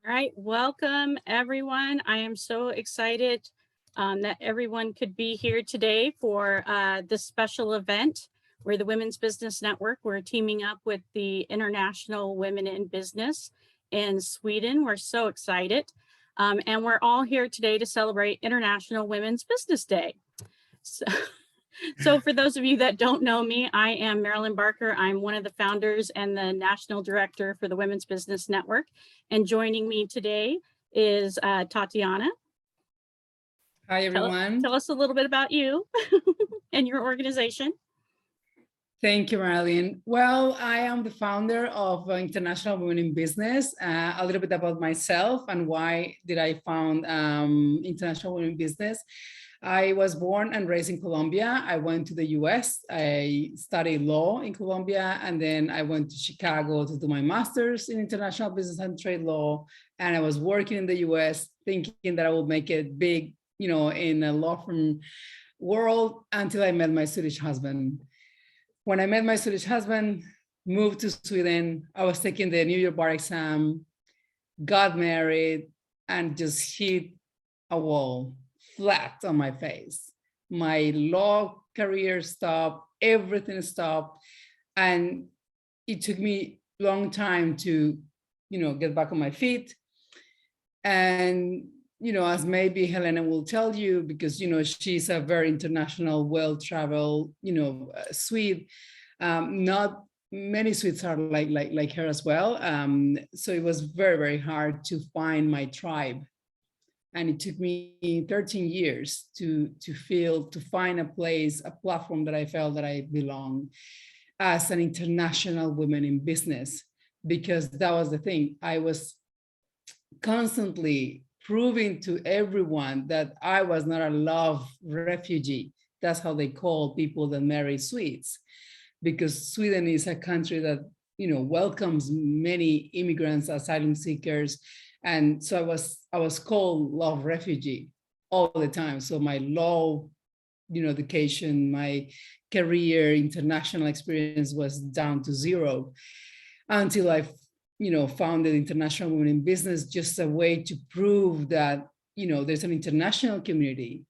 All right, welcome everyone. I am so excited that everyone could be here today for this special event where the Women's Business Network, we're teaming up with the International Women in Business in Sweden. We're so excited. And we're all here today to celebrate International Women's Business Day. So for those of you that don't know me, I am Marilyn Barker. I'm one of the founders and the national director for the Women's Business Network. And joining me today is Tatiana. Hi, everyone. Tell us a little bit about you and your organization. Thank you, Marilyn. Well, I am the founder of International Women in Business. A little bit about myself and why did I found International Women in Business. I was born and raised in Colombia. I went to the US. I studied law in Colombia, and then I went to Chicago to do my master's in international business and trade law. And I was working in the US thinking that I would make it big, in a law firm world until I met my Swedish husband. When I met my Swedish husband, moved to Sweden, I was taking the New York bar exam, got married, and just hit a wall. Flat on my face. My law career stopped, everything stopped. And it took me a long time to, get back on my feet. And, as maybe Helena will tell you, because, she's a very international, well-traveled, Swede. Not many Swedes are like her as well. So it was very, very hard to find my tribe. And it took me 13 years to find a place, a platform that I felt that I belong as an international woman in business, because that was the thing. I was constantly proving to everyone that I was not a love refugee. That's how they call people that marry Swedes, because Sweden is a country that, welcomes many immigrants, asylum seekers. And so I was called love refugee all the time. So my law, education, my career, international experience was down to zero until I, founded International Women in Business, just a way to prove that, there's an international community.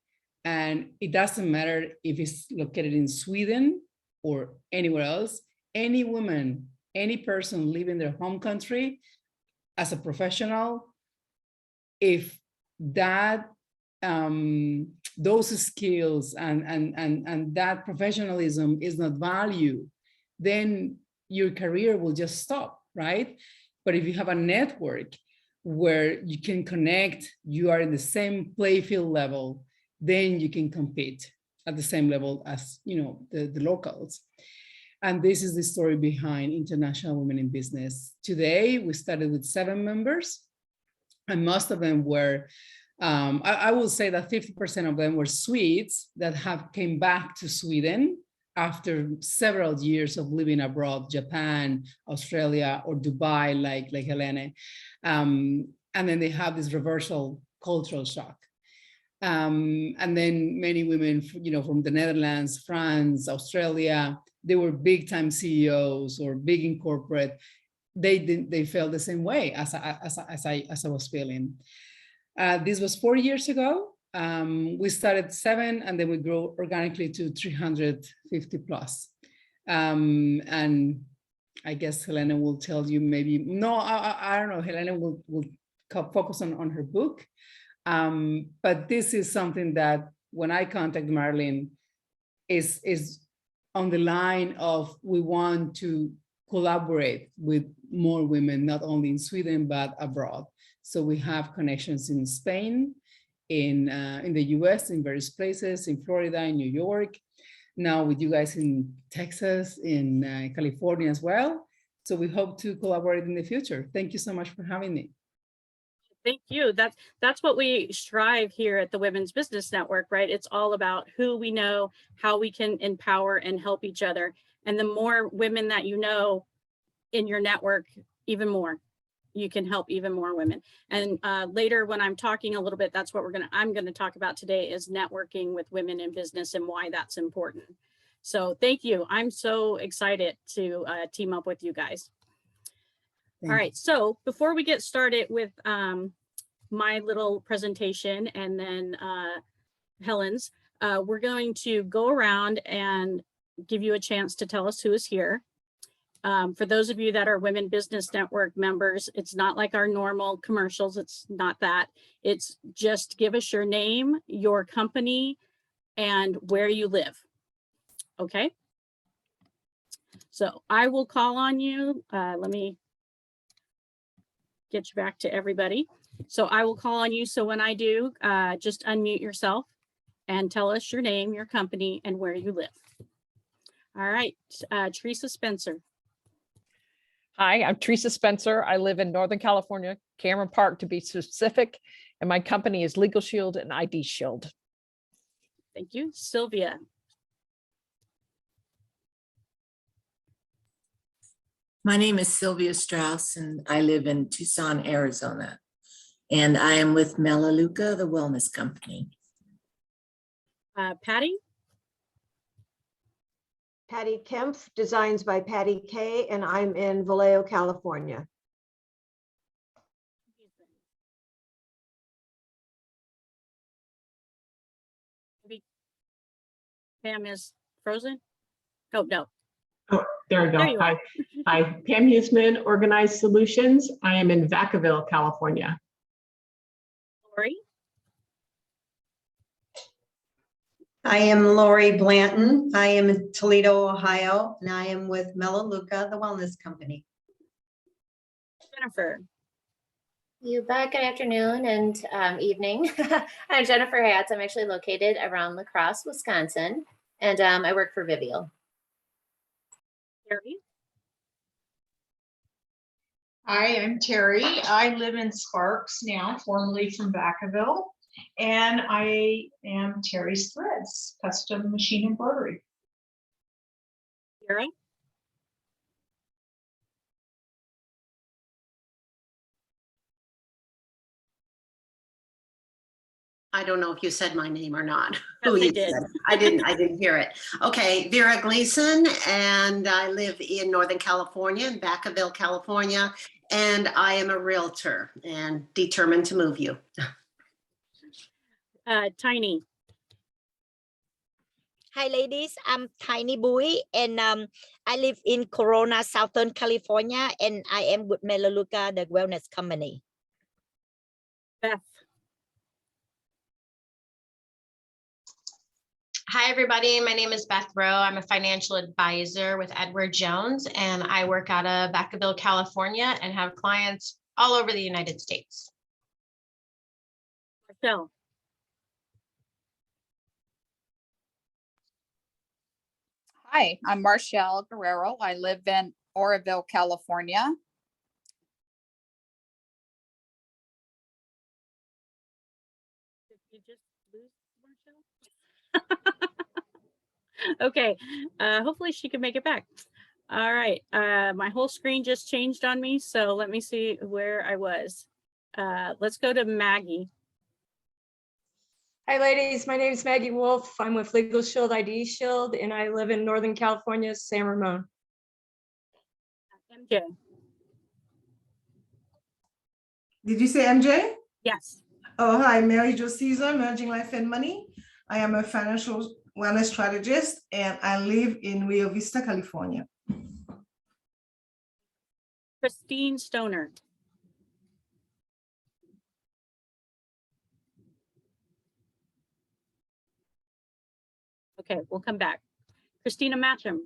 And it doesn't matter if it's located in Sweden or anywhere else, any woman, any person living their home country, as a professional, if that those skills and that professionalism is not valued, then your career will just stop, right? But if you have a network where you can connect, you are in the same play field level, then you can compete at the same level as the locals. And this is the story behind International Women in Business. Today, we started with 7 members, and most of them were, I will say that 50% of them were Swedes that have came back to Sweden after several years of living abroad, Japan, Australia, or Dubai, like Helene. And then they have this reversal cultural shock. And then many women, from the Netherlands, France, Australia, they were big time CEOs or big in corporate. They felt the same way as I was feeling. This was 4 years ago. We started 7, and then we grew organically to 350 plus. And I guess Helena will tell you maybe, no, I don't know, Helena will focus on her book. But this is something that when I contact Marilyn is on the line of, we want to collaborate with more women, not only in Sweden, but abroad. So we have connections in Spain, in the US, in various places, in Florida, in New York, now with you guys in Texas, in California as well. So we hope to collaborate in the future. Thank you so much for having me. Thank you. That's what we strive here at the Women's Business Network, right? It's all about who we know, how we can empower and help each other. And the more women that you know in your network, even more, you can help even more women. And later when I'm talking a little bit, that's what I'm gonna talk about today, is networking with women in business and why that's important. So thank you. I'm so excited to team up with you guys. All right, so before we get started with my little presentation and then Helen's, we're going to go around and give you a chance to tell us who is here. For those of you that are Women Business Network members, it's not like our normal commercials. It's not that. It's just give us your name, your company, and where you live. Okay. So I will call on you. Let me get you back to everybody. So I will call on you. So when I do, just unmute yourself and tell us your name, your company, and where you live. All right, Teresa Spencer. Hi, I'm Teresa Spencer. I live in Northern California, Cameron Park to be specific, and my company is Legal Shield and ID Shield. Thank you. Sylvia. My name is Sylvia Strauss, and I live in Tucson, Arizona. And I am with Melaleuca, the wellness company. Patty. Patty Kempf, Designs by Patty K, and I'm in Vallejo, California. Pam is frozen. Oh, no. Oh, there we go. There you Hi, are. hi, Pam Huseman, Organized Solutions. I am in Vacaville, California. Lori. I am Lori Blanton. I am in Toledo, Ohio, and I am with Melaleuca, the wellness company. Jennifer. You bet. Good afternoon and evening. I'm Jennifer Hatz. I'm actually located around La Crosse, Wisconsin, and I work for Vivial. Terry. Hi, I'm Terry. I live in Sparks now, formerly from Vacaville, and I am Terry's Threads, custom machine embroidery. Kara. I don't know if you said my name or not. Yes, Who I you did. said. I didn't hear it. Okay, Vera Gleason, and I live in Northern California, in Vacaville, California, and I am a realtor and determined to move you. Tiny. Hi, ladies. I'm Tiny Bui, and I live in Corona, Southern California, and I am with Melaleuca, the wellness company. Beth. Hi, everybody. My name is Beth Rowe. I'm a financial advisor with Edward Jones, and I work out of Vacaville, California, and have clients all over the United States. Michelle. Hi, I'm Marshall Guerrero. I live in Oroville, California. Did you just lose Marshall? Okay, hopefully she can make it back. All right, my whole screen just changed on me, so let me see where I was. Let's go to Maggie. Hi, ladies. My name is Maggie Wolf. I'm with Legal Shield ID Shield, and I live in Northern California, San Ramon. MJ. Did you say MJ? Yes. Oh, hi, Mary Jo Caesar, Merging Life and Money. I am a financial wellness strategist, and I live in Rio Vista, California. Christine Stoner. Okay, we'll come back. Christina Matcham.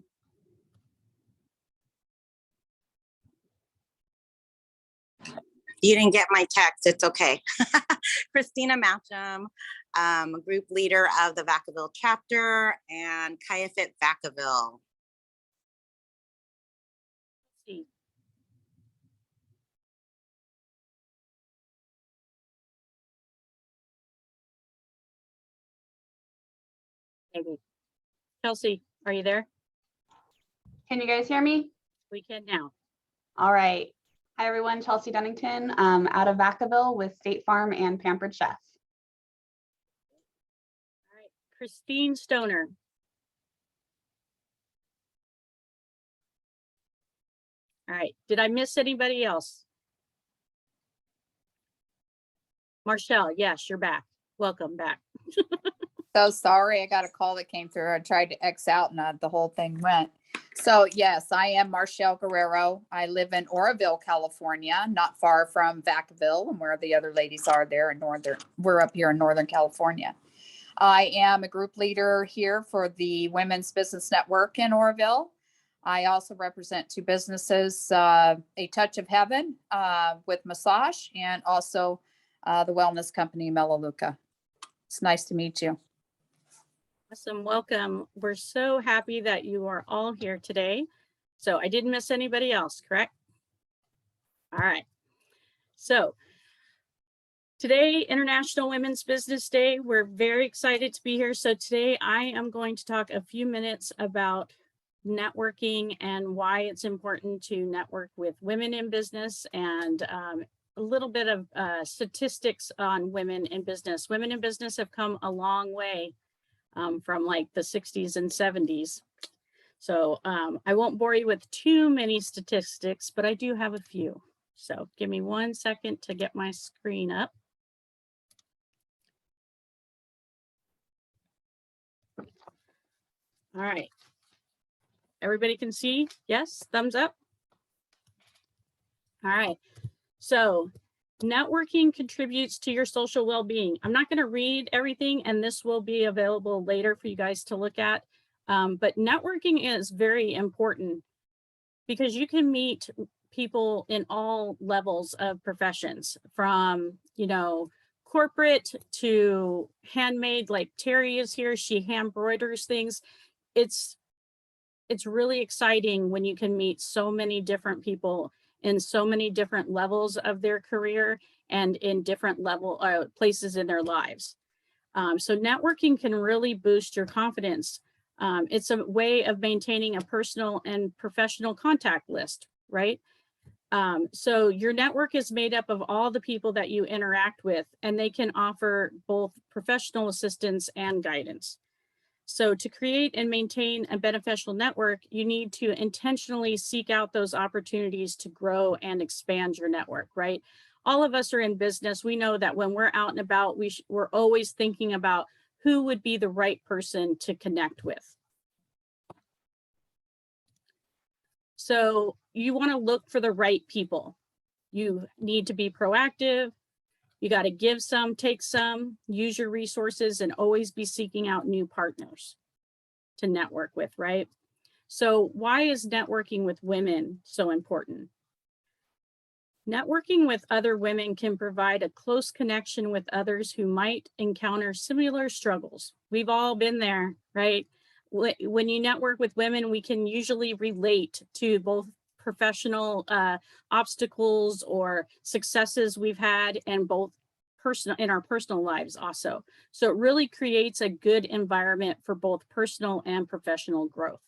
You didn't get my text, it's okay. Christina Matcham, group leader of the Vacaville chapter and Kayafit Vacaville. Steve. Maybe. Chelsea, are you there? Can you guys hear me? We can now. All right. Hi, everyone. Chelsea Dunnington, out of Vacaville with State Farm and Pampered Chef. All right, Christine Stoner. All right, did I miss anybody else? Marshall, yes, you're back. Welcome back. So sorry, I got a call that came through. I tried to X out and the whole thing went. So yes, I am Marshall Guerrero. I live in Oroville, California, not far from Vacaville and where the other ladies are there in we're up here in Northern California. I am a group leader here for the Women's Business Network in Oroville. I also represent two businesses, A Touch of Heaven with massage, and also the wellness company, Melaleuca. It's nice to meet you. Awesome, welcome. We're so happy that you are all here today. So I didn't miss anybody else, correct? All right. So today, International Women's Business Day. We're very excited to be here. So today I am going to talk a few minutes about networking and why it's important to network with women in business, and a little bit of statistics on women in business. Women in business have come a long way from like the 60s and 70s. So I won't bore you with too many statistics, but I do have a few. So give me 1 second to get my screen up. All right. Everybody can see? Yes, thumbs up. All right. So networking contributes to your social well-being. I'm not going to read everything, and this will be available later for you guys to look at. But networking is very important because you can meet people in all levels of professions, from, you know, corporate to handmade, like Terry is here. She hand embroiders things. It's really exciting when you can meet so many different people in so many different levels of their career and in different places in their lives. So networking can really boost your confidence. It's a way of maintaining a personal and professional contact list, right? So your network is made up of all the people that you interact with, and they can offer both professional assistance and guidance. So to create and maintain a beneficial network, you need to intentionally seek out those opportunities to grow and expand your network, right? All of us are in business. We know that when we're out and about, we're always thinking about who would be the right person to connect with. So you want to look for the right people. You need to be proactive. You got to give some, take some, use your resources, and always be seeking out new partners to network with, right? So why is networking with women so important? Networking with other women can provide a close connection with others who might encounter similar struggles. We've all been there, right? When you network with women, we can usually relate to both professional obstacles or successes we've had, and both in our personal lives also. So it really creates a good environment for both personal and professional growth.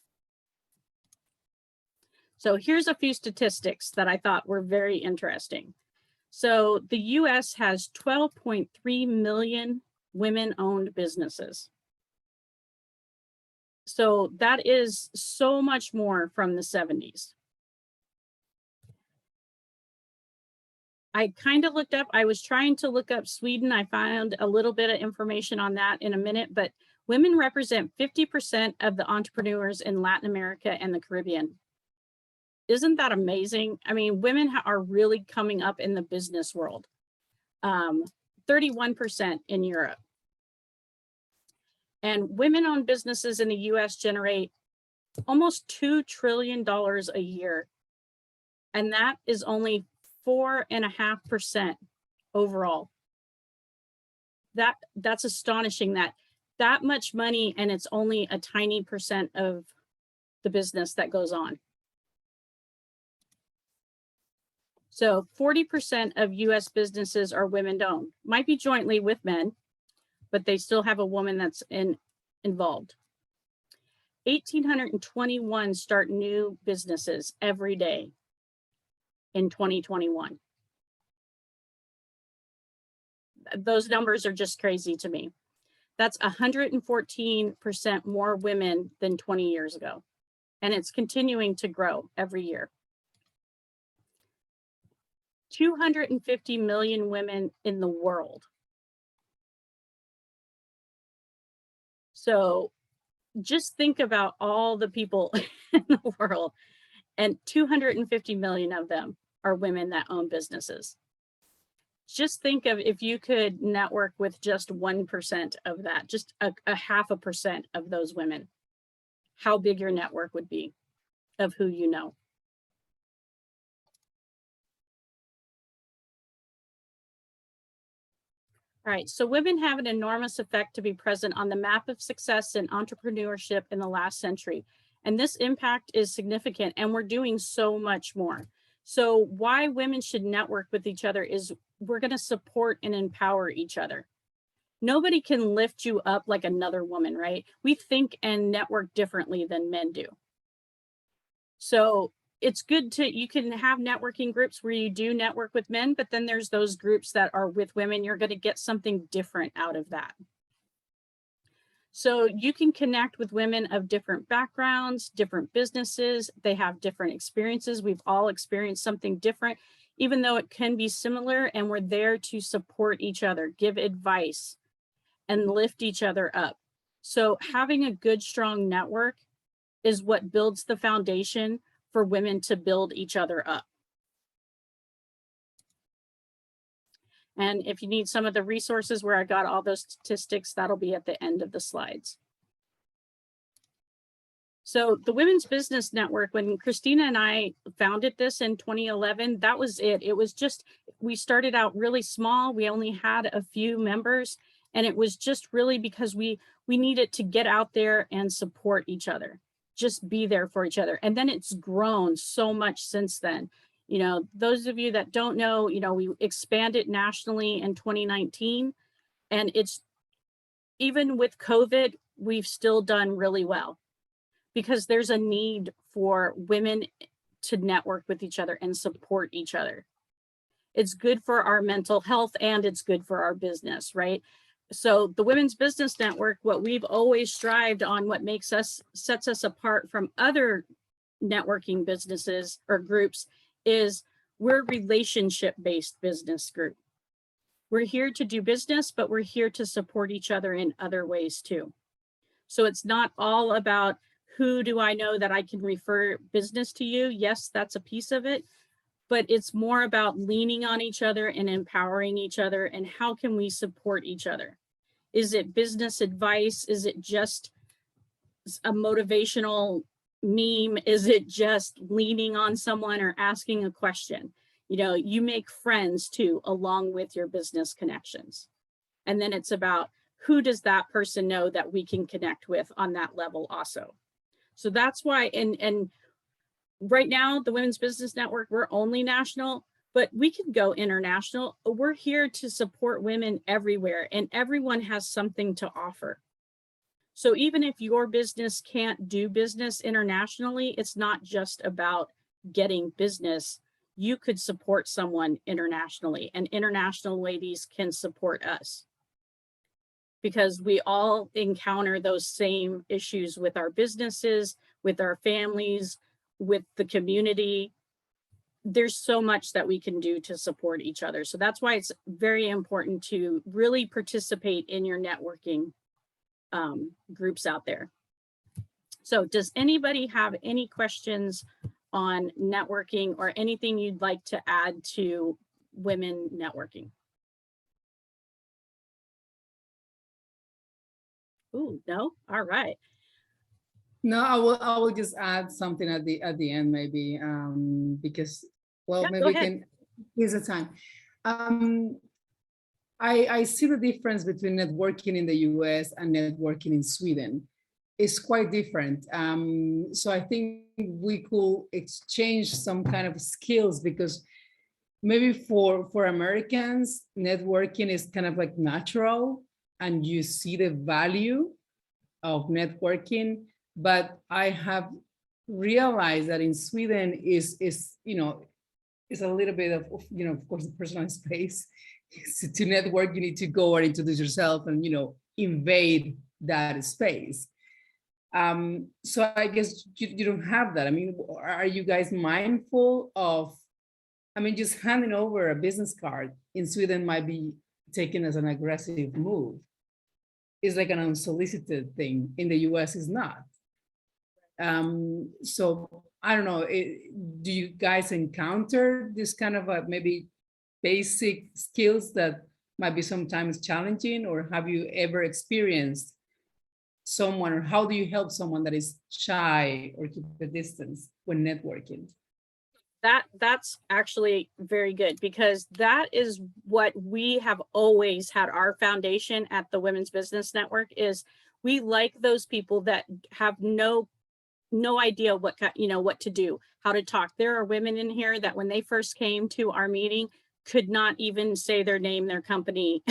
So here's a few statistics that I thought were very interesting. So the US has 12.3 million women-owned businesses. So that is so much more from the 70s. I kind of looked up, I was trying to look up Sweden. I found a little bit of information on that in a minute, but women represent 50% of the entrepreneurs in Latin America and the Caribbean. Isn't that amazing? I mean, women are really coming up in the business world. 31% in Europe. And women-owned businesses in the US generate almost $2 trillion a year. And that is only 4.5% overall. That's astonishing, that much money, and it's only a tiny percent of the business that goes on. So 40% of US businesses are women-owned, might be jointly with men, but they still have a woman that's involved. 1,821 start new businesses every day in 2021. Those numbers are just crazy to me. That's 114% more women than 20 years ago. And it's continuing to grow every year. 250 million women in the world. So just think about all the people in the world, and 250 million of them are women that own businesses. Just think of if you could network with just 1% of that, just a 0.5% of those women, how big your network would be of who you know. All right, so women have an enormous effect to be present on the map of success in entrepreneurship in the last century. And this impact is significant, and we're doing so much more. So why women should network with each other is we're going to support and empower each other. Nobody can lift you up like another woman, right? We think and network differently than men do. So it's good to, you can have networking groups where you do network with men, but then there's those groups that are with women. You're going to get something different out of that. So you can connect with women of different backgrounds, different businesses. They have different experiences. We've all experienced something different, even though it can be similar, and we're there to support each other, give advice, and lift each other up. So having a good, strong network is what builds the foundation for women to build each other up. And if you need some of the resources where I got all those statistics, that'll be at the end of the slides. So the Women's Business Network, when Christina and I founded this in 2011, that was it. It was just, we started out really small. We only had a few members, and it was just really because we needed to get out there and support each other. Just be there for each other. And then it's grown so much since then. You know, those of you that don't know, you know, we expanded nationally in 2019, and it's, even with COVID, we've still done really well because there's a need for women to network with each other and support each other. It's good for our mental health and it's good for our business, right? So the Women's Business Network, what we've always strived on, what sets us apart from other networking businesses or groups, is we're a relationship-based business group. We're here to do business, but we're here to support each other in other ways too. So it's not all about who do I know that I can refer business to you. Yes, that's a piece of it, but it's more about leaning on each other and empowering each other, and how can we support each other? Is it business advice? Is it just a motivational meme? Is it just leaning on someone or asking a question? You know, you make friends too, along with your business connections. And then it's about who does that person know that we can connect with on that level also. So that's why, and right now, the Women's Business Network, we're only national, but we can go international. We're here to support women everywhere, and everyone has something to offer. So even if your business can't do business internationally, it's not just about getting business. You could support someone internationally, and international ladies can support us, because we all encounter those same issues with our businesses, with our families, with the community. There's so much that we can do to support each other. So that's why it's very important to really participate in your networking groups out there. So does anybody have any questions on networking or anything you'd like to add to women networking? Ooh, no? All right. No, I will just add something at the end, maybe, because, well, Yeah, maybe we can, here's the time. I see the difference between networking in the US and networking in Sweden. It's quite different. So I think we could exchange some kind of skills, because maybe for Americans, networking is kind of like natural and you see the value of networking. But I have realized that in Sweden is you know, it's a little bit of, you know, of course, the personal space. To network, you need to go and introduce yourself and, you know, invade that space. So I guess you don't have that. I mean, are you guys mindful of I mean, just handing over a business card in Sweden might be taken as an aggressive move. It's like an unsolicited thing. In the US, it's not. So I don't know, do you guys encounter this kind of maybe basic skills that might be sometimes challenging, or have you ever experienced someone, or how do you help someone that is shy or keep the distance when networking? That's actually very good, because that is what we have always had. Our foundation at the Women's Business Network is we like those people that have no idea what to do, how to talk. There are women in here that when they first came to our meeting could not even say their name, their company,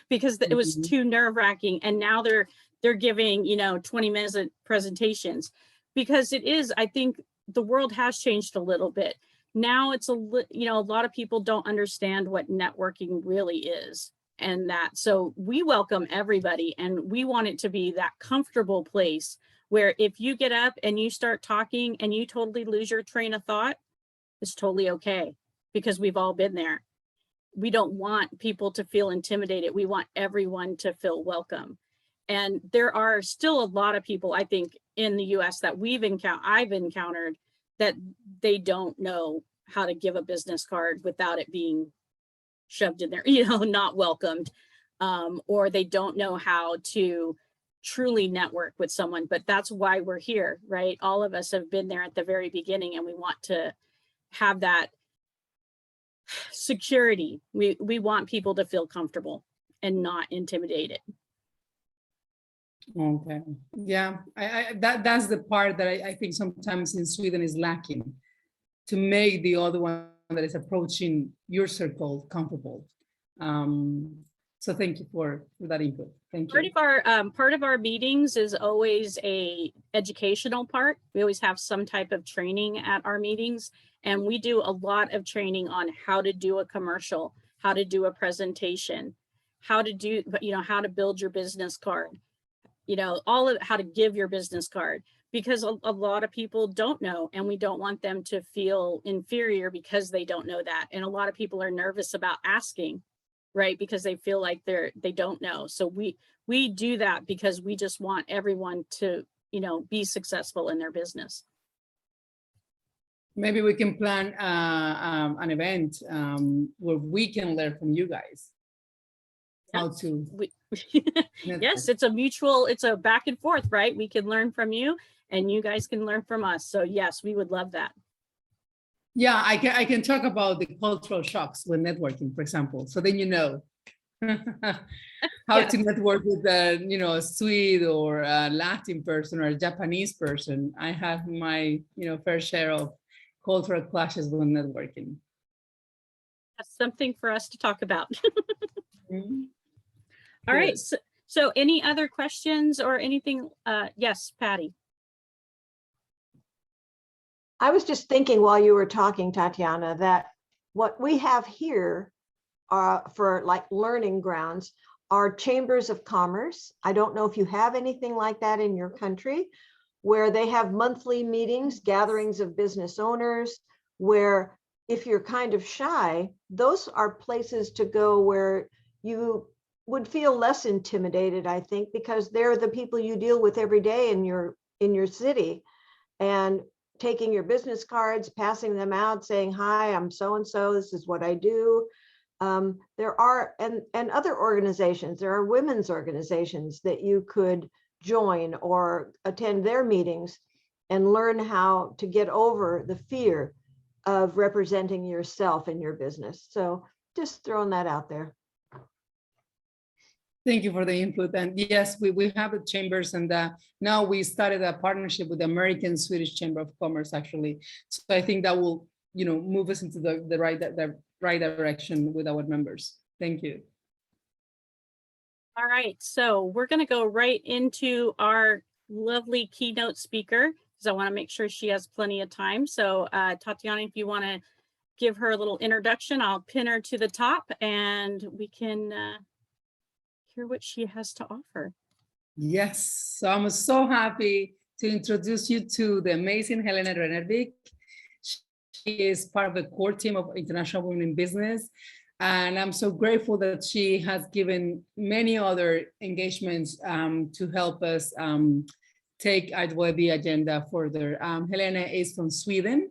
because it was too nerve-wracking. And now they're giving 20-minute presentations, because it is, I think the world has changed a little bit. Now it's a lot of people don't understand what networking really is. And so we welcome everybody, and we want it to be that comfortable place where if you get up and you start talking and you totally lose your train of thought, it's totally okay, because we've all been there. We don't want people to feel intimidated. We want everyone to feel welcome. And there are still a lot of people, I think, in the US that I've encountered, that they don't know how to give a business card without it being shoved in there, not welcomed, or they don't know how to truly network with someone. But that's why we're here, right? All of us have been there at the very beginning, and we want to have that security. We want people to feel comfortable and not intimidated. Okay, yeah, that's the part that I think sometimes in Sweden is lacking, to make the other one that is approaching your circle comfortable. So thank you for that input. Thank you. Part of our meetings is always a educational part. We always have some type of training at our meetings, and we do a lot of training on how to do a commercial, how to do a presentation, how to build your business card, all of how to give your business card, because a lot of people don't know, and we don't want them to feel inferior because they don't know that. And a lot of people are nervous about asking, right? Because they feel like they don't know. So we do that because we just want everyone to, be successful in their business. Maybe we can plan an event where we can learn from you guys. How to yes, it's a back and forth, right? We can learn from you and you guys can learn from us. So yes, we would love that. Yeah, I can talk about the cultural shocks when networking, for example. So then how to network with a Swede or a Latin person or a Japanese person. I have my fair share of cultural clashes when networking. That's something for us to talk about. Mm-hmm. All right. So any other questions or anything? Yes, Patty. I was just thinking while you were talking, Tatiana, that what we have here for like learning grounds are chambers of commerce. I don't know if you have anything like that in your country, where they have monthly meetings, gatherings of business owners, where if you're kind of shy, those are places to go where you would feel less intimidated, I think, because they're the people you deal with every day in your city. And taking your business cards, passing them out, saying, hi, I'm so-and-so, this is what I do. There are, and other organizations, there are women's organizations that you could join or attend their meetings and learn how to get over the fear of representing yourself in your business. So just throwing that out there. Thank you for the input. And yes, we have the chambers, and now we started a partnership with the American Swedish Chamber of Commerce, actually. So I think that will, move us into the right direction with our members. Thank you. All right, so we're going to go right into our lovely keynote speaker, because I want to make sure she has plenty of time. So Tatiana, if you want to give her a little introduction, I'll pin her to the top and we can hear what she has to offer. Yes, so I'm so happy to introduce you to the amazing Helena Rennervik. is part of the core team of International Women in Business. And I'm so grateful that she has given many other engagements to help us take IWIB agenda further. Helena is from Sweden,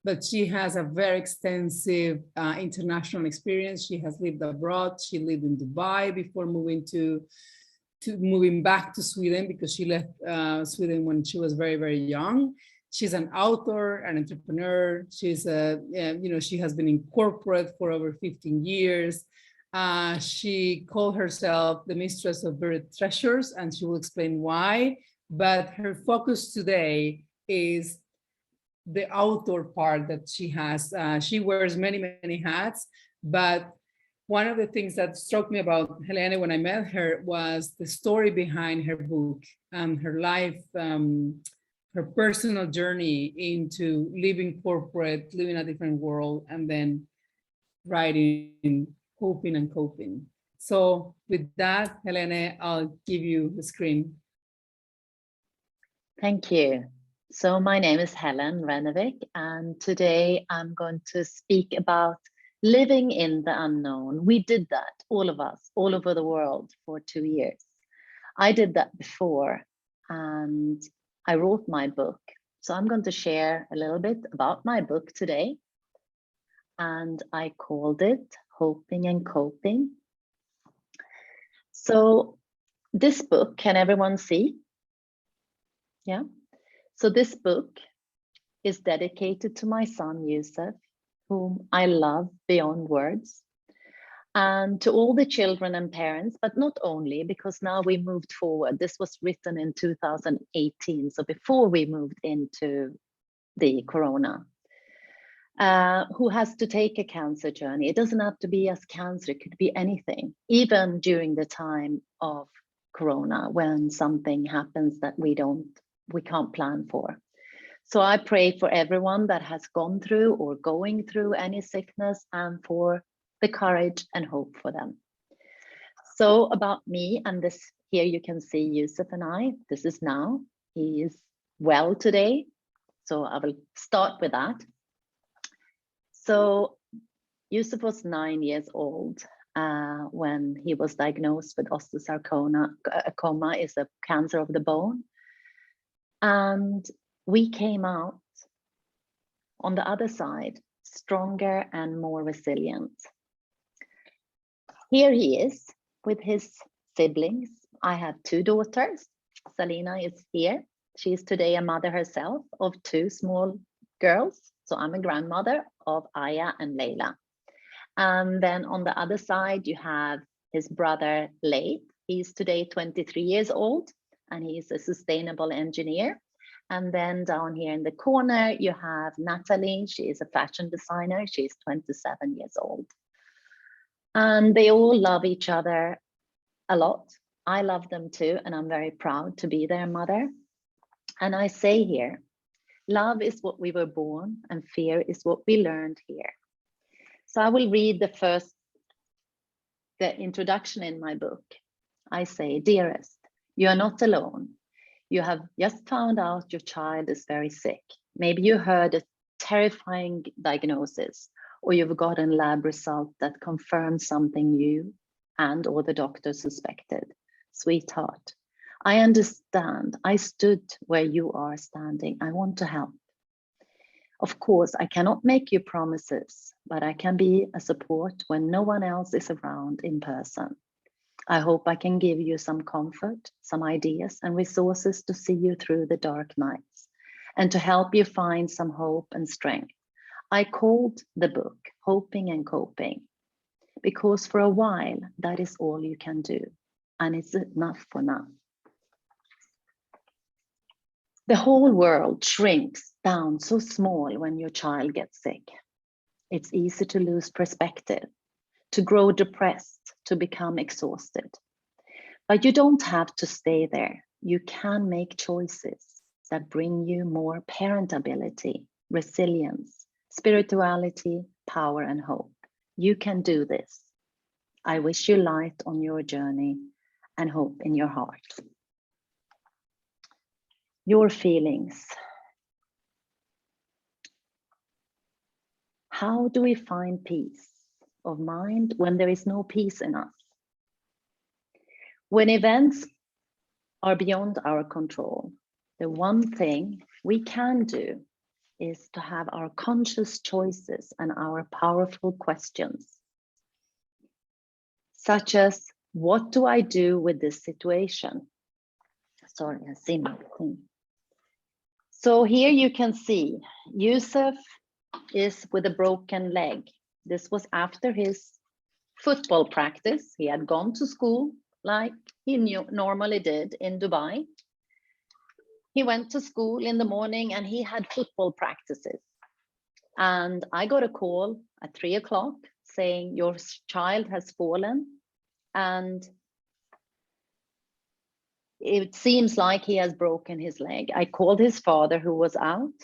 but she has a very extensive international experience. She has lived abroad. She lived in Dubai before moving back to Sweden, because she left Sweden when she was very, very young. She's an author, an entrepreneur. She's she has been in corporate for over 15 years. She called herself the mistress of buried treasures, and she will explain why. But her focus today is the outdoor part that she has. She wears many, many hats, but one of the things that struck me about Helena when I met her was the story behind her book and her life, her personal journey into living corporate, living a different world, and then writing, hoping and coping. So with that, Helena, I'll give you the screen. Thank you. So my name is Helen Renovic, and today I'm going to speak about living in the unknown. We did that, all of us, all over the world for 2 years. I did that before, and I wrote my book. So I'm going to share a little bit about my book today. And I called it Hoping and Coping. So this book, can everyone see? Yeah. So this book is dedicated to my son, Yusuf, whom I love beyond words, and to all the children and parents, but not only, because now we moved forward. This was written in 2018, so before we moved into the corona, who has to take a cancer journey. It doesn't have to be as cancer, it could be anything, even during the time of corona, when something happens that we can't plan for. So I pray for everyone that has gone through or going through any sickness, and for the courage and hope for them. So about me, and this here you can see Yusuf and I. This is now. He is well today. So I will start with that. So Yusuf was 9 years old when he was diagnosed with osteosarcoma. Coma is a cancer of the bone. And we came out on the other side, stronger and more resilient. Here he is with his siblings. I have 2 daughters. Salina is here. She is today a mother herself of 2 small girls. So I'm a grandmother of Aya and Layla. And then on the other side, you have his brother, Leif. He's today 23 years old, and he's a sustainable engineer. And then down here in the corner, you have Natalie. She is a fashion designer. She's 27 years old. And they all love each other a lot. I love them too, and I'm very proud to be their mother. And I say here, love is what we were born, and fear is what we learned here. So I will read the introduction in my book. I say, dearest, you are not alone. You have just found out your child is very sick. Maybe you heard a terrifying diagnosis, or you've got a lab result that confirms something you and or the doctor suspected. Sweetheart, I understand. I stood where you are standing. I want to help. Of course, I cannot make you promises, but I can be a support when no one else is around in person. I hope I can give you some comfort, some ideas and resources to see you through the dark nights, and to help you find some hope and strength. I called the book Hoping and Coping, because for a while, that is all you can do, and it's enough for now. The whole world shrinks down so small when your child gets sick. It's easy to lose perspective, to grow depressed, to become exhausted. But you don't have to stay there. You can make choices that bring you more parentability, resilience, spirituality, power, and hope. You can do this. I wish you light on your journey and hope in your heart. Your feelings. How do we find peace of mind when there is no peace in us? When events are beyond our control, the one thing we can do is to have our conscious choices and our powerful questions, such as, what do I do with this situation? Sorry, I see my thing. So here you can see Yusuf is with a broken leg. This was after his football practice. He had gone to school like he normally did in Dubai. He went to school in the morning and he had football practices. And I got a call at 3 o'clock saying your child has fallen and it seems like he has broken his leg. I called his father who was out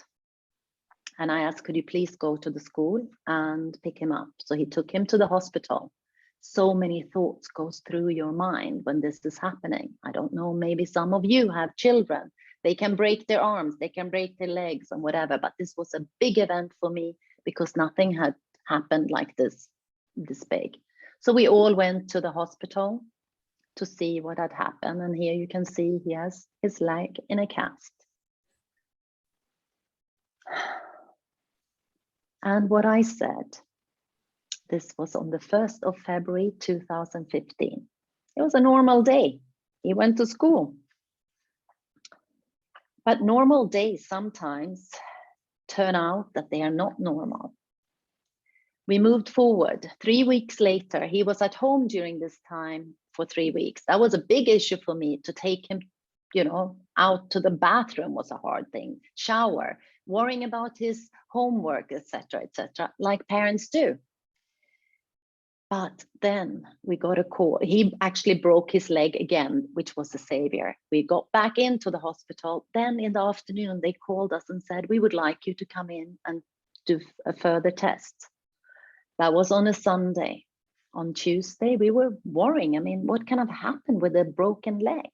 and I asked, could you please go to the school and pick him up? So he took him to the hospital. So many thoughts goes through your mind when this is happening. I don't know, maybe some of you have children. They can break their arms, they can break their legs and whatever, but this was a big event for me because nothing had happened like this big. So we all went to the hospital to see what had happened. And here you can see he has his leg in a cast. And what I said, this was on the 1st of February, 2015. It was a normal day. He went to school. But normal days sometimes turn out that they are not normal. We moved forward. 3 weeks later, he was at home during this time for 3 weeks. That was a big issue for me to take him, out to the bathroom was a hard thing. Shower, worrying about his homework, etc., like parents do. But then we got a call. He actually broke his leg again, which was a savior. We got back into the hospital. Then in the afternoon, they called us and said, we would like you to come in and do a further test. That was on a Sunday. On Tuesday, we were worrying. I mean, what can have happened with a broken leg?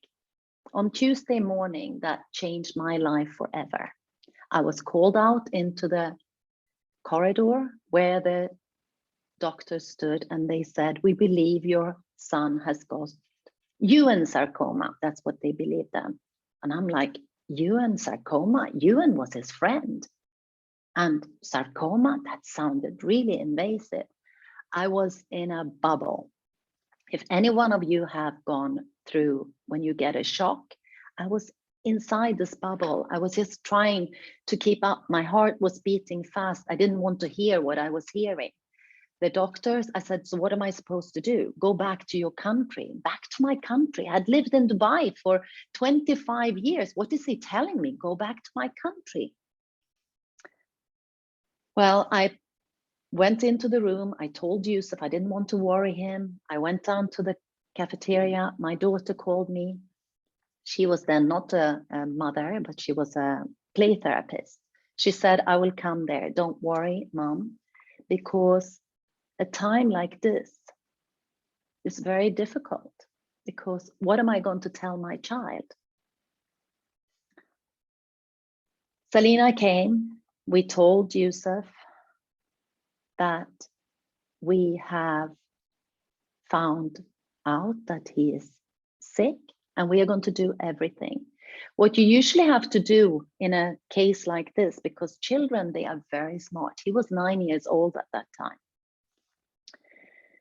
On Tuesday morning, that changed my life forever. I was called out into the corridor where the doctors stood and they said, we believe your son has got UN sarcoma. That's what they believed then. And I'm like, UN sarcoma? UN was his friend. And sarcoma, that sounded really invasive. I was in a bubble. If any one of you have gone through when you get a shock, I was inside this bubble. I was just trying to keep up. My heart was beating fast. I didn't want to hear what I was hearing. The doctors, I said, so what am I supposed to do? Go back to your country, back to my country. I'd lived in Dubai for 25 years. What is he telling me? Go back to my country. Well, I went into the room. I told Yusuf I didn't want to worry him. I went down to the cafeteria. My daughter called me. She was then not a mother, but she was a play therapist. She said, I will come there. Don't worry, Mom, because a time like this is very difficult, because what am I going to tell my child? Selina came. We told Yusuf that we have found out that he is sick and we are going to do everything. What you usually have to do in a case like this, because children, they are very smart. He was 9 years old at that time.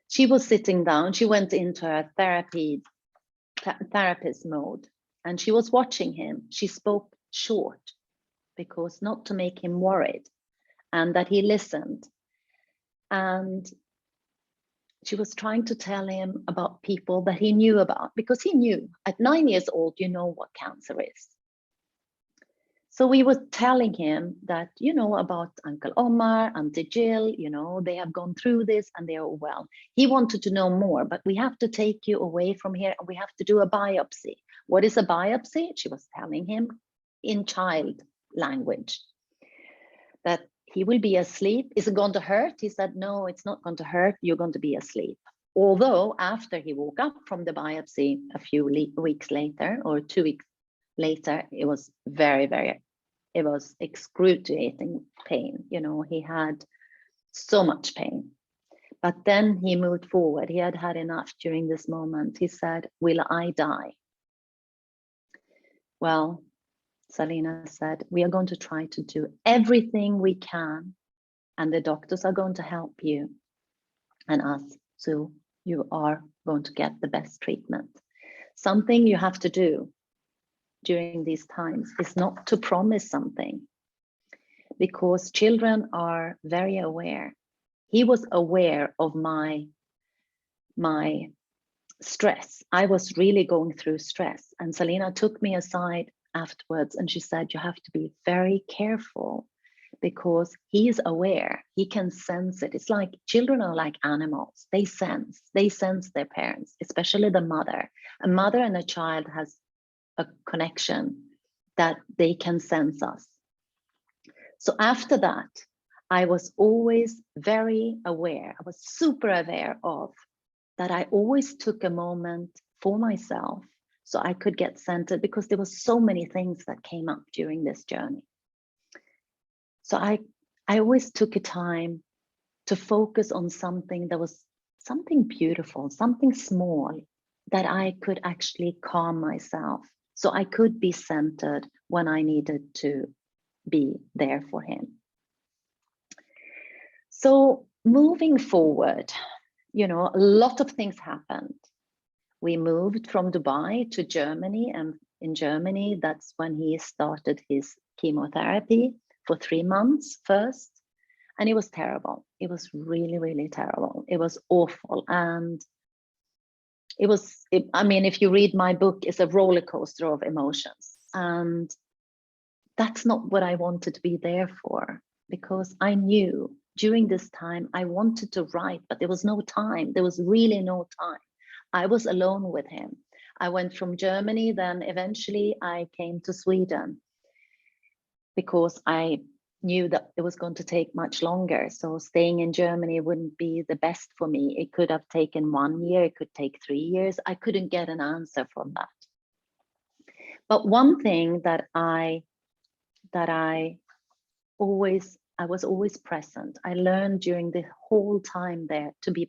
She was sitting down. She went into her therapist mode and she was watching him. She spoke short because not to make him worried, and that he listened. And she was trying to tell him about people that he knew about, because he knew at 9 years old, you know what cancer is. So we were telling him that, you know, about Uncle Omar, Auntie Jill, you know, they have gone through this and they are well. He wanted to know more, but we have to take you away from here and we have to do a biopsy. What is a biopsy? She was telling him in child language that he will be asleep. Is it going to hurt? He said, no, it's not going to hurt. You're going to be asleep. Although after he woke up from the biopsy a few weeks later, or 2 weeks later, it was it was excruciating pain. You know, he had so much pain. But then he moved forward. He had had enough during this moment. He said, will I die? Well, Selena said, we are going to try to do everything we can, and the doctors are going to help you and us, so you are going to get the best treatment. Something you have to do during these times is not to promise something, because children are very aware. He was aware of my stress. I was really going through stress, and Selena took me aside afterwards and she said, you have to be very careful, because he's aware, he can sense it. It's like children are like animals. They sense their parents, especially the mother. A mother and a child has a connection that they can sense us. So after that, I was always very aware. I was super aware of that. I always took a moment for myself so I could get centered, because there were so many things that came up during this journey. So I always took a time to focus on something that was something beautiful, something small, that I could actually calm myself, so I could be centered when I needed to be there for him. So moving forward, you know, a lot of things happened. We moved from Dubai to Germany, and in Germany, that's when he started his chemotherapy for 3 months first. And it was terrible. It was really, really terrible. It was awful. And I mean, if you read my book, it's a roller coaster of emotions. And that's not what I wanted to be there for, because I knew during this time I wanted to write, but there was no time. There was really no time. I was alone with him. I went from Germany, then eventually I came to Sweden, because I knew that it was going to take much longer. So staying in Germany wouldn't be the best for me. It could have taken 1 year, it could take 3 years. I couldn't get an answer from that. But one thing that I was always present. I learned during the whole time there to be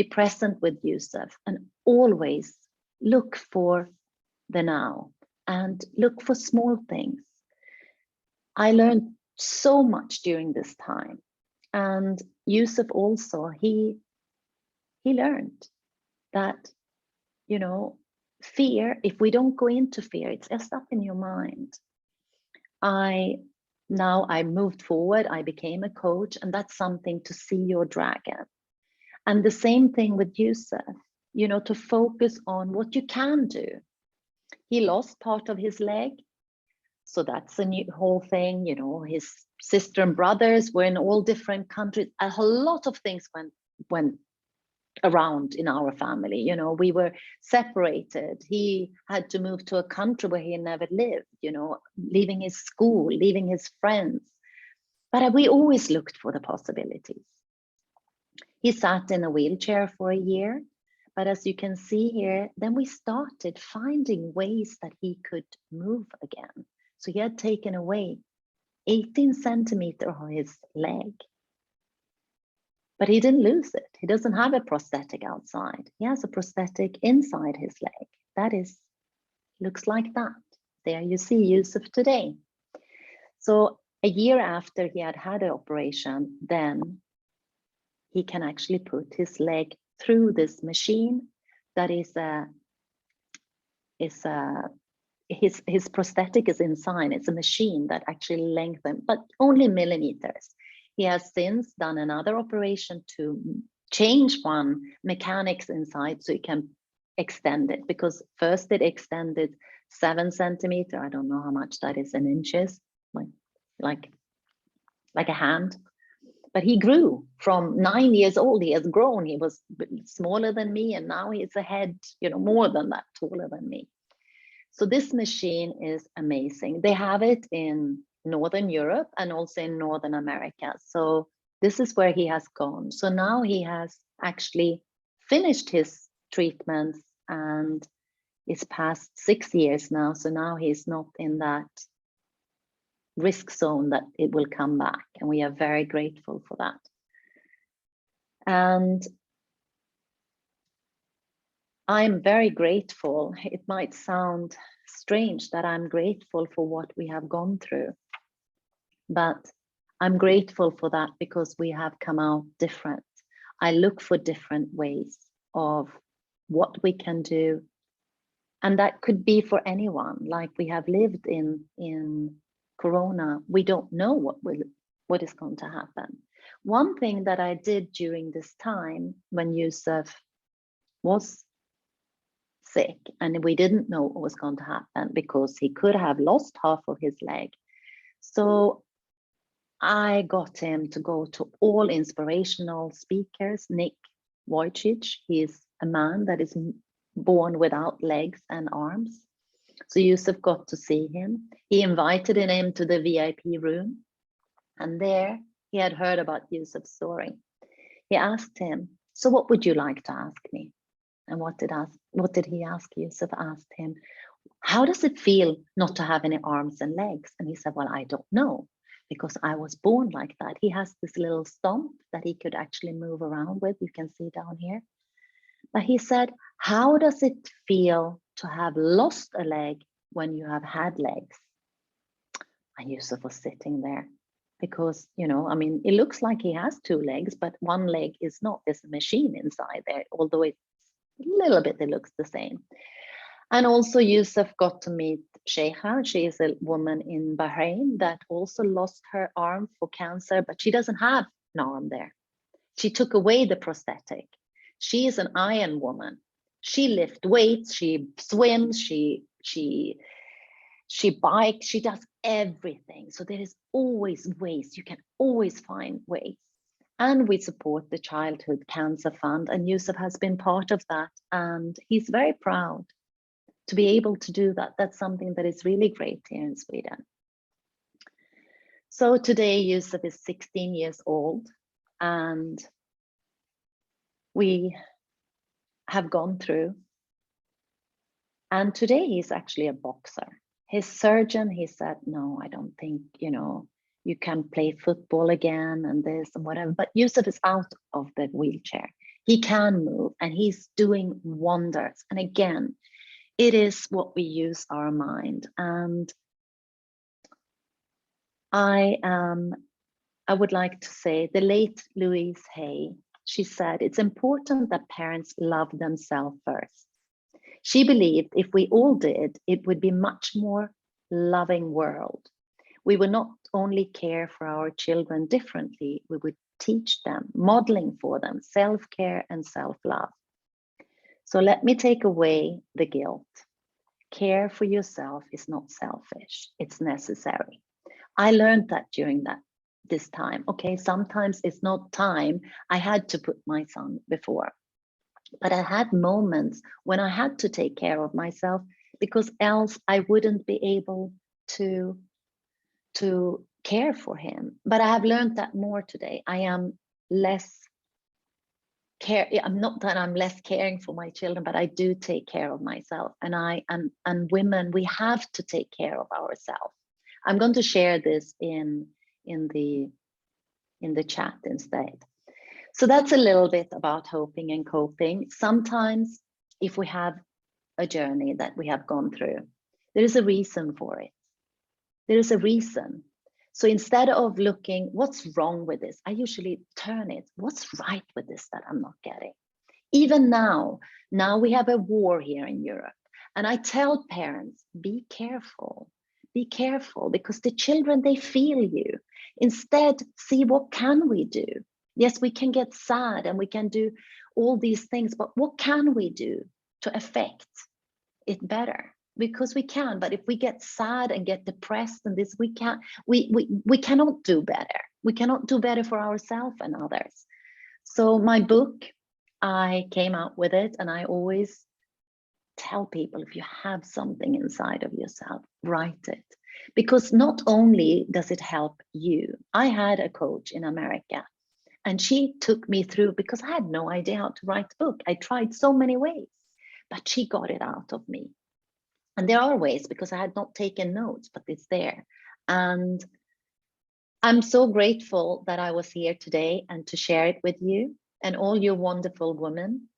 present with Yusuf, and always look for the now and look for small things. I learned so much during this time, and Yusuf also, he learned that, you know, fear, if we don't go into fear, it's just up in your mind. Now I moved forward, I became a coach, and that's something to see your dragon. And the same thing with Yusuf, you know, to focus on what you can do. He lost part of his leg. So that's a new whole thing, you know, his sister and brothers were in all different countries. A lot of things went around in our family. You know, we were separated. He had to move to a country where he never lived, you know, leaving his school, leaving his friends. But we always looked for the possibilities. He sat in a wheelchair for a year. But as you can see here, then we started finding ways that he could move again. So he had taken away 18 centimeters of his leg. But he didn't lose it. He doesn't have a prosthetic outside. He has a prosthetic inside his leg. That looks like that. There you see Yusuf today. So a year after he had had an operation, then he can actually put his leg through this machine that his prosthetic is inside. It's a machine that actually lengthens, but only millimeters. He has since done another operation to change one mechanics inside so he can extend it, because first it extended 7 centimeters. I don't know how much that is in inches, like a hand. But he grew from 9 years old. He has grown. He was smaller than me, and now he's a head, you know, more than that, taller than me. So this machine is amazing. They have it in Northern Europe and also in Northern America. So this is where he has gone. So now he has actually finished his treatments, and it's past 6 years now. So now he's not in that risk zone that it will come back. and we are very grateful for that. And I'm very grateful. It might sound strange that I'm grateful for what we have gone through, but I'm grateful for that because we have come out different. I look for different ways of what we can do. And that could be for anyone. Like we have lived in Corona, we don't know what is going to happen. One thing that I did during this time when Yusuf was sick and we didn't know what was going to happen because he could have lost half of his leg. So I got him to go to all inspirational speakers. Nick Wojcic, he is a man that is born without legs and arms. So Yusuf got to see him. He invited him to the VIP room. And there he had heard about Yusuf's story. He asked him, so what would you like to ask me? And what did he ask? Yusuf asked him, how does it feel not to have any arms and legs? And he said, well, I don't know, because I was born like that. He has this little stump that he could actually move around with. You can see down here. But he said, how does it feel to have lost a leg when you have had legs? And Yusuf was sitting there because, you know, I mean, it looks like he has two legs, but one leg is not. There's a machine inside there, although it's a little bit, it looks the same. And also Yusuf got to meet Sheikha. She is a woman in Bahrain that also lost her arm for cancer, but she doesn't have an arm there. She took away the prosthetic. She is an iron woman. She lifts weights, she swims, she bikes, she does everything. So there is always ways, you can always find ways. And we support the Childhood Cancer Fund, and Yusuf has been part of that. And he's very proud to be able to do that. That's something that is really great here in Sweden. So today Yusuf is 16 years old, and we have gone through. And today he's actually a boxer. His surgeon, he said, no, I don't think, you know, you can play football again and this and whatever. But Yusuf is out of the wheelchair. He can move and he's doing wonders. And again, it is what we use our mind. And I would like to say the late Louise Hay, she said, it's important that parents love themselves first. She believed if we all did, it would be much more loving world. We would not only care for our children differently, we would teach them, modeling for them, self-care and self-love. So let me take away the guilt. Care for yourself is not selfish, it's necessary. I learned that during this time. Okay, sometimes it's not time. I had to put my son before. But I had moments when I had to take care of myself because else I wouldn't be able to care for him. But I have learned that more today. I am less I'm not that I'm less caring for my children, but I do take care of myself. And women, we have to take care of ourselves. I'm going to share this in the chat instead. So that's a little bit about hoping and coping. Sometimes if we have a journey that we have gone through, there is a reason for it. There is a reason. So instead of looking, what's wrong with this? I usually turn it, what's right with this that I'm not getting? Even now we have a war here in Europe. And I tell parents, be careful because the children, they feel you. Instead, see what can we do? Yes, we can get sad and we can do all these things, but what can we do to affect it better? Because we can, but if we get sad and get depressed and this, we cannot do better. We cannot do better for ourselves and others. So my book, I came out with it, and I always tell people, if you have something inside of yourself, write it. Because not only does it help you, I had a coach in America, and she took me through, because I had no idea how to write a book. I tried so many ways, but she got it out of me. And there are ways, because I had not taken notes, but it's there. And I'm so grateful that I was here today and to share it with you and all you wonderful women.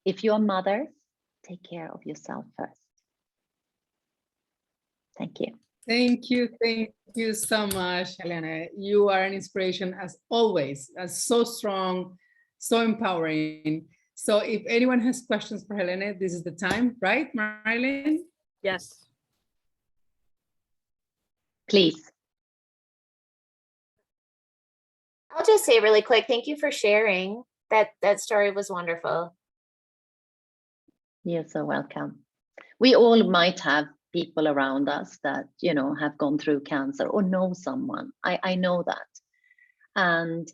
If you're mothers, take care of yourself first. Thank you. Thank you so much, Helena. You are an inspiration as always, so strong, so empowering. So if anyone has questions for Helena, this is the time, right, Marilyn? Yes. Please. I'll just say really quick, thank you for sharing. That story was wonderful. You're so welcome. We all might have people around us that, you know, have gone through cancer or know someone. I know that. And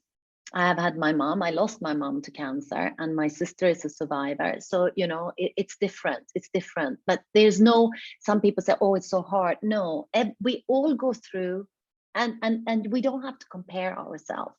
I have had my mom, I lost my mom to cancer, and my sister is a survivor. So, you know, it's different. It's different. But there's no, some people say, oh, it's so hard. No, we all go through, and we don't have to compare ourselves.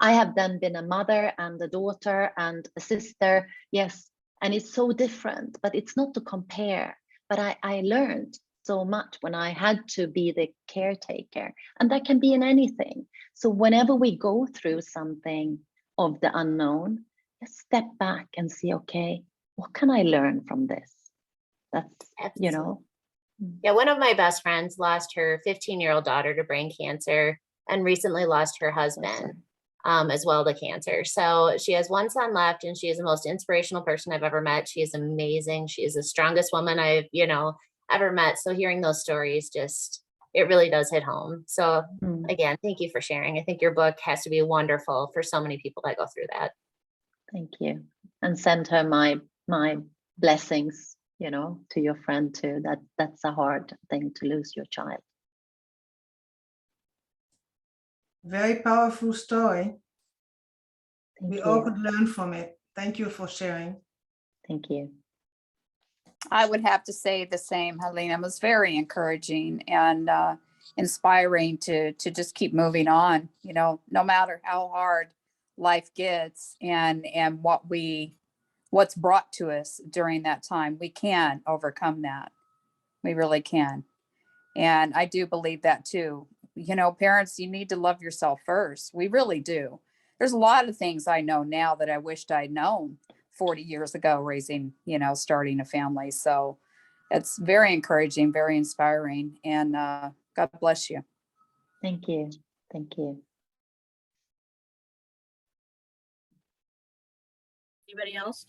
I have then been a mother and a daughter and a sister, yes, and it's so different, but it's not to compare. But I learned so much when I had to be the caretaker, and that can be in anything. So whenever we go through something of the unknown, just step back and see, okay, what can I learn from this? That's, you know. Yeah, one of my best friends lost her 15-year-old daughter to brain cancer and recently lost her husband as well to cancer. So she has one son left, and she is the most inspirational person I've ever met. She is amazing. She is the strongest woman I've, you know, ever met. So hearing those stories, just, it really does hit home. So again, thank you for sharing. I think your book has to be wonderful for so many people that go through that. Thank you. And send her my blessings, you know, to your friend too. That's a hard thing to lose your child. Very powerful story. We all you. could learn from it. Thank you for sharing. Thank you. I would have to say the same, Helena. It was very encouraging and inspiring to just keep moving on, you know, no matter how hard life gets and what's brought to us during that time. We can overcome that. We really can. And I do believe that too. You know, parents, you need to love yourself first. We really do. There's a lot of things I know now that I wished I'd known 40 years ago, raising, you know, starting a family. So it's very encouraging, very inspiring, and God bless you. Thank you. Thank you. Anybody else?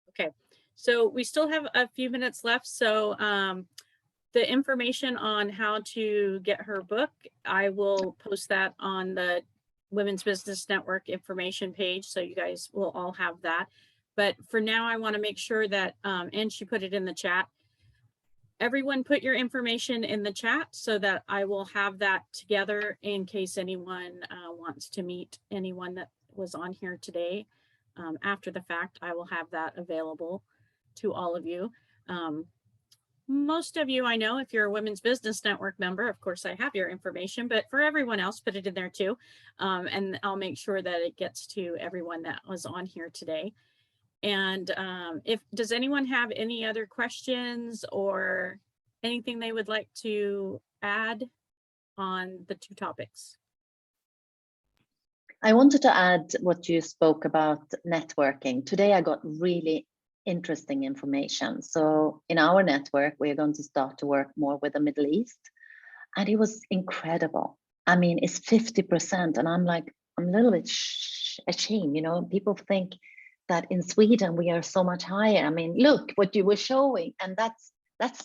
Okay, so we still have a few minutes left. So the information on how to get her book, I will post that on the Women's Business Network information page, so you guys will all have that. But for now, I want to make sure that, and she put it in the chat, everyone put your information in the chat so that I will have that together in case anyone wants to meet anyone that was on here today. After the fact, I will have that available to all of you. Most of you I know, if you're a Women's Business Network member, of course I have your information, but for everyone else, put it in there too. And I'll make sure that it gets to everyone that was on here today. And does anyone have any other questions or anything they would like to add on the two topics? I wanted to add what you spoke about networking. Today I got really interesting information. So in our network, we're going to start to work more with the Middle East. And it was incredible. I mean, it's 50%. And I'm like, I'm a little bit ashamed, you know, people think that in Sweden, we are so much higher. I mean, look what you were showing. And that's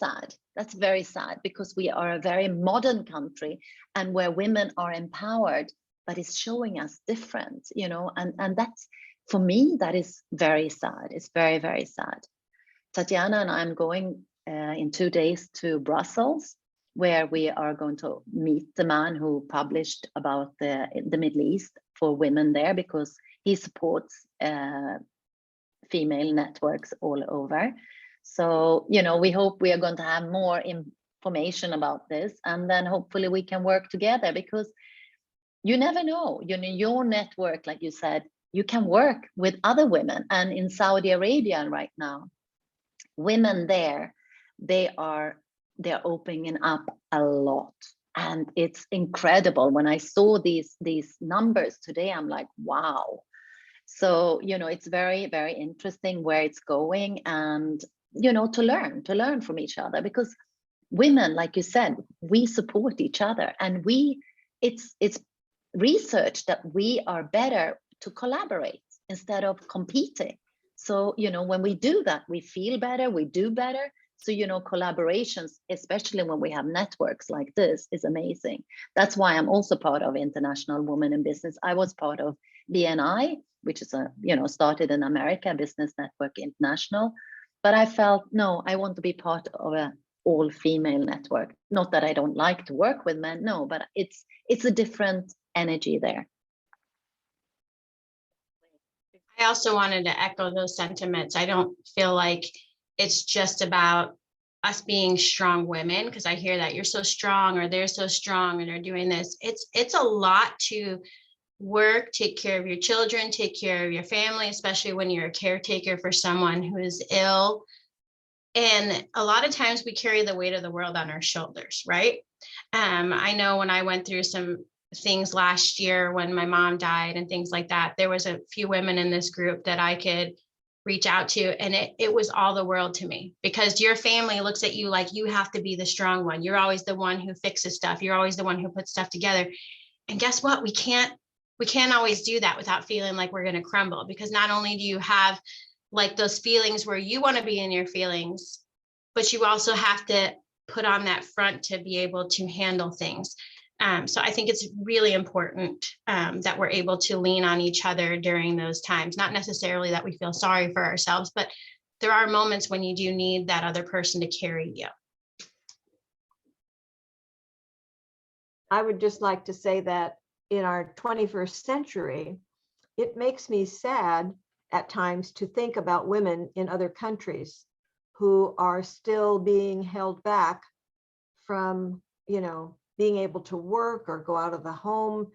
sad. That's very sad, because we are a very modern country and where women are empowered, but it's showing us different, you know, and that's, for me, that is very sad. It's very, very sad. Tatiana and I'm going in 2 days to Brussels, where we are going to meet the man who published about the Middle East for women there, because he supports female networks all over. So, you know, we hope we are going to have more information about this, and then hopefully we can work together, because you never know, you know, your network, like you said, you can work with other women. And in Saudi Arabia right now, women there, they are they're opening up a lot. And it's incredible. When I saw these numbers today, I'm like, wow. So, it's very, very interesting where it's going, and, to learn from each other, because women, like you said, we support each other, and it's research that we are better to collaborate instead of competing. So, when we do that, we feel better, we do better. So, collaborations, especially when we have networks like this, is amazing. That's why I'm also part of International Women in Business. I was part of BNI, which is started in America, Business Network International. But I felt, no, I want to be part of a all-female network. Not that I don't like to work with men, no, but it's a different energy there. I also wanted to echo those sentiments. I don't feel like it's just about us being strong women, because I hear that you're so strong, or they're so strong and they're doing this. It's a lot to work, take care of your children, take care of your family, especially when you're a caretaker for someone who is ill. And a lot of times we carry the weight of the world on our shoulders, right? I know when I went through some things last year when my mom died and things like that, there was a few women in this group that I could reach out to, and it was all the world to me, because your family looks at you like you have to be the strong one. You're always the one who fixes stuff. You're always the one who puts stuff together. And guess what? We can't always do that without feeling like we're going to crumble, because not only do you have like those feelings where you want to be in your feelings, but you also have to put on that front to be able to handle things. So I think it's really important that we're able to lean on each other during those times. Not necessarily that we feel sorry for ourselves, but there are moments when you do need that other person to carry you. I would just like to say that in our 21st century, it makes me sad at times to think about women in other countries who are still being held back from, being able to work or go out of the home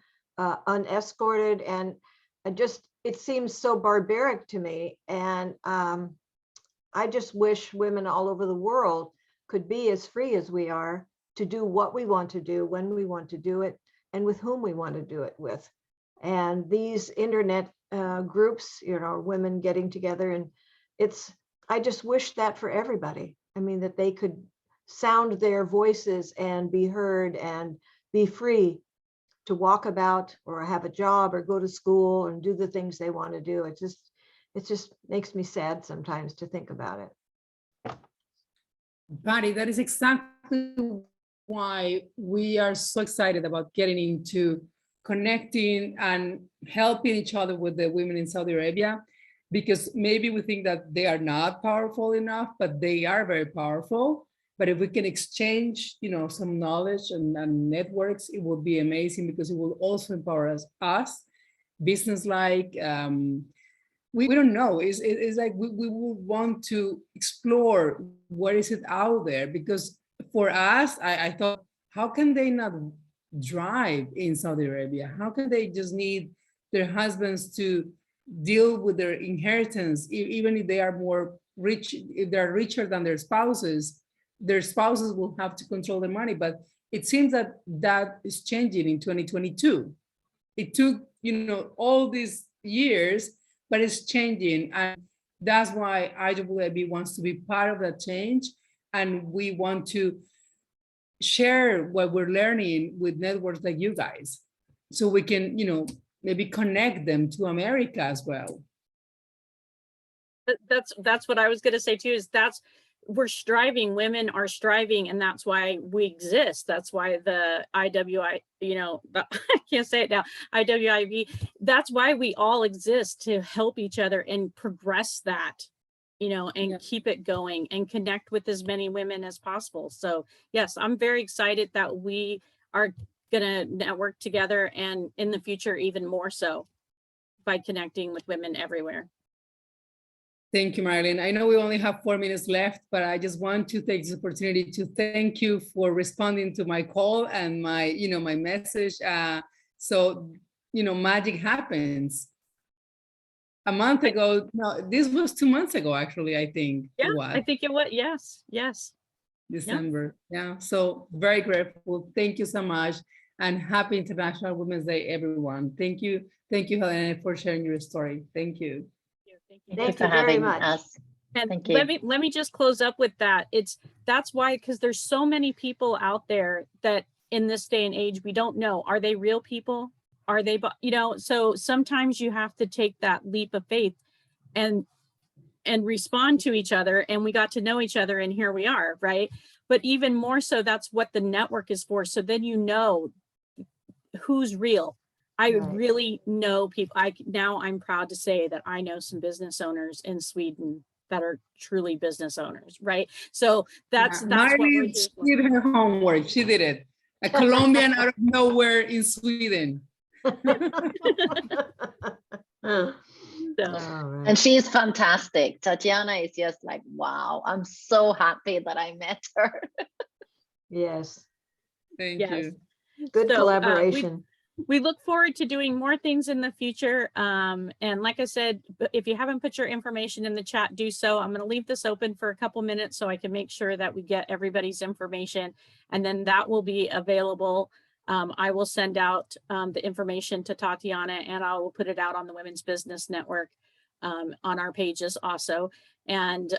unescorted. And it seems so barbaric to me. And I just wish women all over the world could be as free as we are to do what we want to do, when we want to do it, and with whom we want to do it with. And these internet groups, women getting together, and I just wish that for everybody. I mean, that they could sound their voices and be heard and be free to walk about or have a job or go to school and do the things they want to do. It just makes me sad sometimes to think about it. Patty, that is exactly why we are so excited about getting into connecting and helping each other with the women in Saudi Arabia, because maybe we think that they are not powerful enough, but they are very powerful. But if we can exchange, some knowledge and networks, it will be amazing, because it will also empower us business-like. We don't know. It's like we will want to explore what is it out there, because for us, I thought, how can they not drive in Saudi Arabia? How can they just need their husbands to deal with their inheritance, even if they are more rich, if they're richer than their spouses will have to control the money. But it seems that is changing in 2022. It took, all these years, but it's changing. And that's why IWIB wants to be part of that change. And we want to share what we're learning with networks like you guys, so we can, maybe connect them to America as well. That's what I was going to say too, is we're striving, women are striving, and that's why we exist. That's why the I can't say it now, IWIB, that's why we all exist, to help each other and progress that, and keep it going and connect with as many women as possible. So yes, I'm very excited that we are gonna network together, and in the future, even more so by connecting with women everywhere. Thank you, Marilyn. I know we only have 4 minutes left, but I just want to take this opportunity to thank you for responding to my call and my message. So, magic happens. A month ago, no, this was 2 months ago, actually, I think. Yeah, I think it was, yes. December. Yeah, so very grateful. Thank you so much. And happy International Women's Day, everyone. Thank you, Helena, for sharing your story. Thank you. Thank you very much. us. And Thank let me just close up with that. That's why, because there's so many people out there that in this day and age, we don't know, are they real people? Are they, so sometimes you have to take that leap of faith and respond to each other, and we got to know each other, and here we are, right? But even more so, that's what the network is for. So then you know who's real. I really know people. Now I'm proud to say that I know some business owners in Sweden that are truly business owners, right? So that's what we're Miley did her homework. She did it. A Colombian out of nowhere in Sweden. And she's fantastic. Tatiana is just like, wow, I'm so happy that I met her. Yes. Thank you. Good collaboration. We look forward to doing more things in the future. And like I said, if you haven't put your information in the chat, do so. I'm going to leave this open for a couple minutes so I can make sure that we get everybody's information, and then that will be available. I will send out the information to Tatiana, and I will put it out on the Women's Business Network on our pages also. And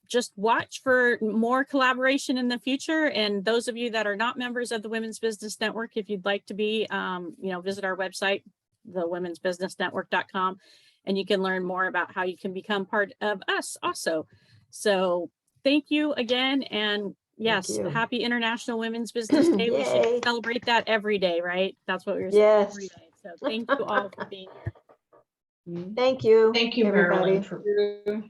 just watch for more collaboration in the future. And those of you that are not members of the Women's Business Network, if you'd like to be, visit our website, thewomensbusinessnetwork.com, and you can learn more about how you can become part of us also. So thank you again. And yes, happy International Women's Business Day. We should celebrate that every day, right? That's what we're saying every day. So thank you all for being here. Thank you. Thank you, everybody. Marilyn.